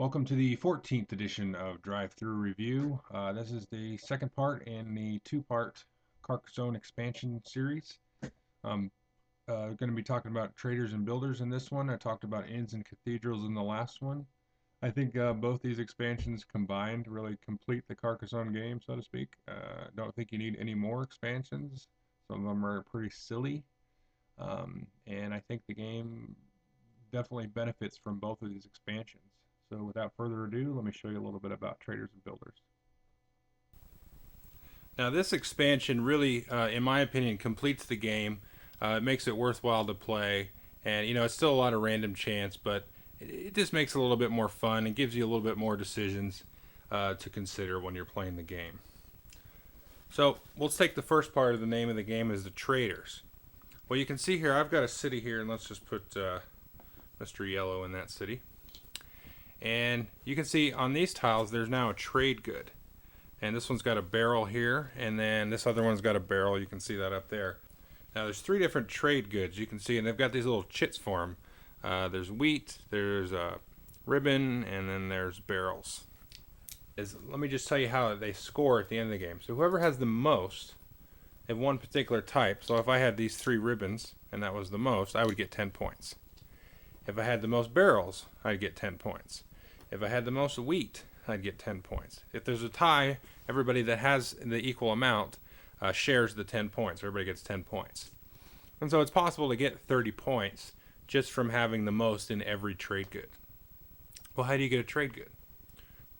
Welcome to the 14th edition of Drive-Thru Review. This is the second part in the two-part Carcassonne expansion series. I'm going to be talking about traders and builders in this one. I talked about inns and cathedrals in the last one. I think both these expansions combined really complete the Carcassonne game, so to speak. Don't think you need any more expansions. Some of them are pretty silly. And I think the game definitely benefits from both of these expansions. So without further ado, let me show you a little bit about traders and builders. Now this expansion really, in my opinion, completes the game. It makes it worthwhile to play, and it's still a lot of random chance, but it just makes it a little bit more fun and gives you a little bit more decisions to consider when you're playing the game. So let's take the first part of the name of the game is the traders. Well, you can see here I've got a city here, and let's just put Mr. Yellow in that city. And you can see on these tiles there's now a trade good. And this one's got a barrel here, and then this other one's got a barrel. You can see that up there. Now there's three different trade goods you can see, and they've got these little chits for them. There's wheat, there's ribbon, and then there's barrels. Let me just tell you how they score at the end of the game. So whoever has the most of one particular type, so if I had these three ribbons, and that was the most, I would get 10 points. If I had the most barrels, I'd get 10 points. If I had the most wheat, I'd get 10 points. If there's a tie, everybody that has the equal amount shares the 10 points. Everybody gets 10 points. And so it's possible to get 30 points just from having the most in every trade good. Well, how do you get a trade good?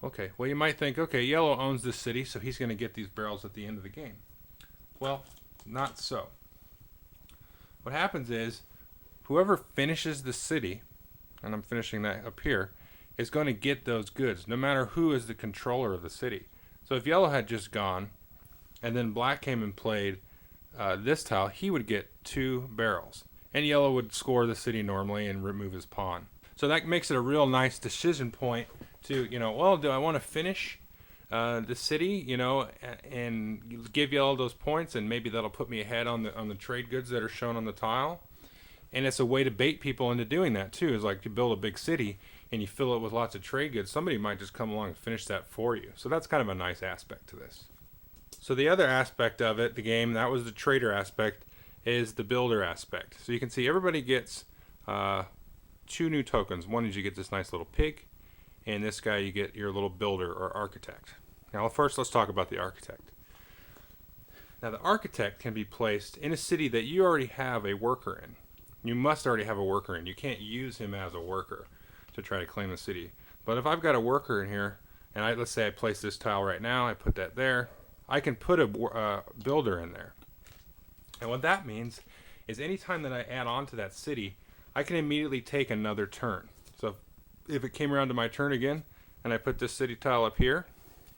Okay, well you might think, okay, Yellow owns this city, so he's going to get these barrels at the end of the game. Well, not so. What happens is, whoever finishes the city, and I'm finishing that up here, is going to get those goods, no matter who is the controller of the city. So if Yellow had just gone, and then Black came and played this tile, he would get 2 barrels. And Yellow would score the city normally and remove his pawn. So that makes it a real nice decision point to, well, do I want to finish the city, and give Yellow those points, and maybe that'll put me ahead on the trade goods that are shown on the tile. And it's a way to bait people into doing that too. Is like you build a big city and you fill it with lots of trade goods. Somebody might just come along and finish that for you. So that's kind of a nice aspect to this. So the other aspect of it, the game, that was the trader aspect, is the builder aspect. So you can see everybody gets 2 new tokens. One is you get this nice little pig, and this guy you get your little builder or architect. Now first let's talk about the architect. Now the architect can be placed in a city that you already have a worker in. You must already have a worker in. You can't use him as a worker to try to claim the city. But if I've got a worker in here, and let's say I place this tile right now, I put that there, I can put a builder in there. And what that means is anytime that I add on to that city, I can immediately take another turn. So if it came around to my turn again, and I put this city tile up here,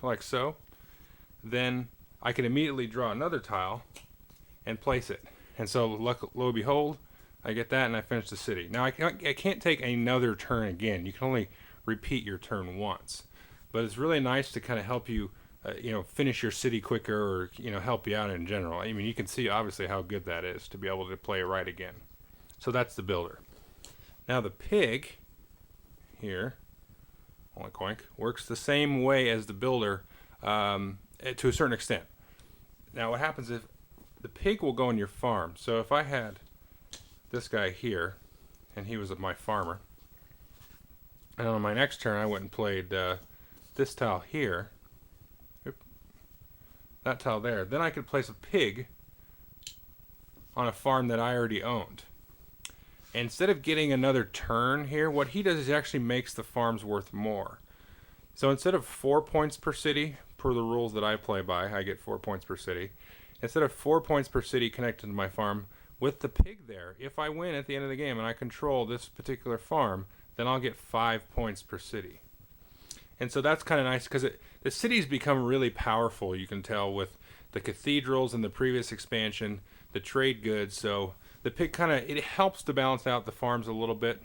like so, then I can immediately draw another tile and place it. And so lo and behold, I get that and I finish the city. Now I can't take another turn again. You can only repeat your turn once. But it's really nice to kind of help you, finish your city quicker, or help you out in general. I mean, you can see obviously how good that is to be able to play right again. So that's the builder. Now the pig here, oink oink, works the same way as the builder to a certain extent. Now what happens if the pig will go in your farm? So if I had this guy here, and he was my farmer, and on my next turn I went and played this tile here, that tile there, then I could place a pig on a farm that I already owned. And instead of getting another turn here, what he does is he actually makes the farms worth more. So instead of 4 points per city, per the rules that I play by, I get 4 points per city. Instead of 4 points per city connected to my farm, with the pig there, if I win at the end of the game and I control this particular farm, then I'll get 5 points per city. And so that's kind of nice because the cities become really powerful, you can tell, with the cathedrals and the previous expansion, the trade goods. So the pig it helps to balance out the farms a little bit.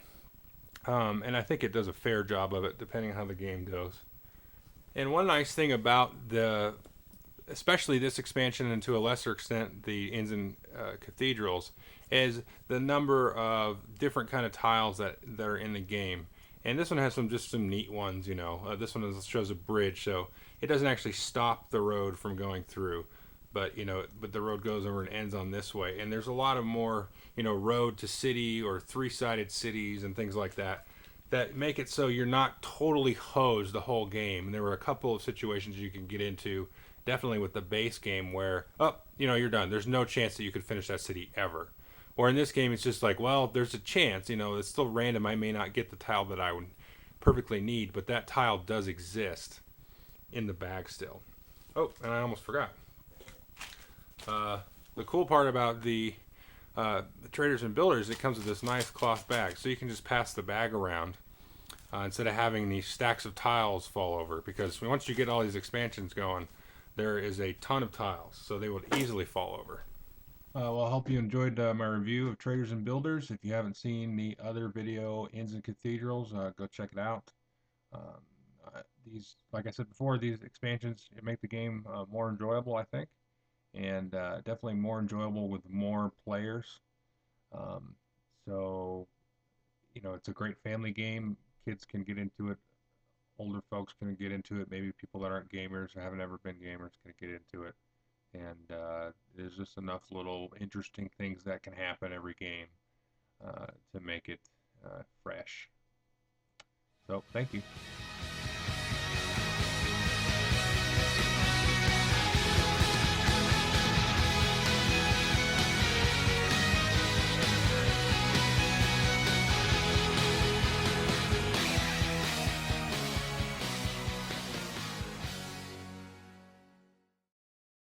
And I think it does a fair job of it, depending on how the game goes. And one nice thing about especially this expansion, and to a lesser extent the inns and cathedrals, is the number of different kind of tiles that are in the game. And this one has some neat ones, you know. This one shows a bridge, so it doesn't actually stop the road from going through, but but the road goes over and ends on this way. And there's a lot of more, road to city or three-sided cities and things like that that make it so you're not totally hosed the whole game. And there were a couple of situations you can get into, definitely with the base game, where you're done. There's no chance that you could finish that city ever. Or in this game, it's just like, well, there's a chance. It's still random. I may not get the tile that I would perfectly need, but that tile does exist in the bag still. Oh, and I almost forgot. The cool part about the traders and builders, it comes with this nice cloth bag, so you can just pass the bag around instead of having these stacks of tiles fall over. Because once you get all these expansions going, there is a ton of tiles, so they would easily fall over. Well, I hope you enjoyed my review of Traders and Builders. If you haven't seen the other video, Inns and Cathedrals, go check it out. Um, these, like I said before, these expansions make the game more enjoyable, I think, and definitely more enjoyable with more players. Um, so, it's a great family game. Kids can get into it. Older folks can get into it. Maybe people that aren't gamers or haven't ever been gamers can get into it. And there's just enough little interesting things that can happen every game to make it fresh. So, thank you.